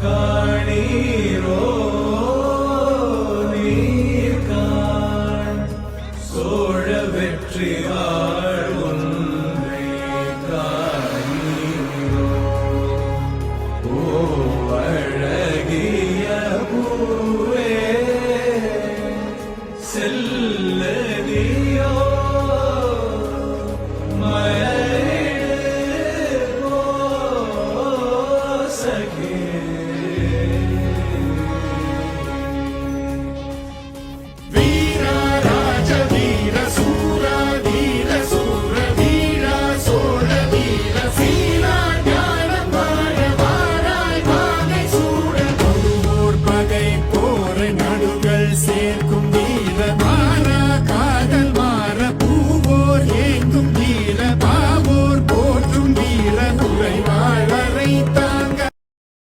காணீரோ நீர்காண் சோழ வெற்றியாள் ஒன்றை காணீரோ ஓ அழகிய பூவே செல்லதியோ மலரிடு சகே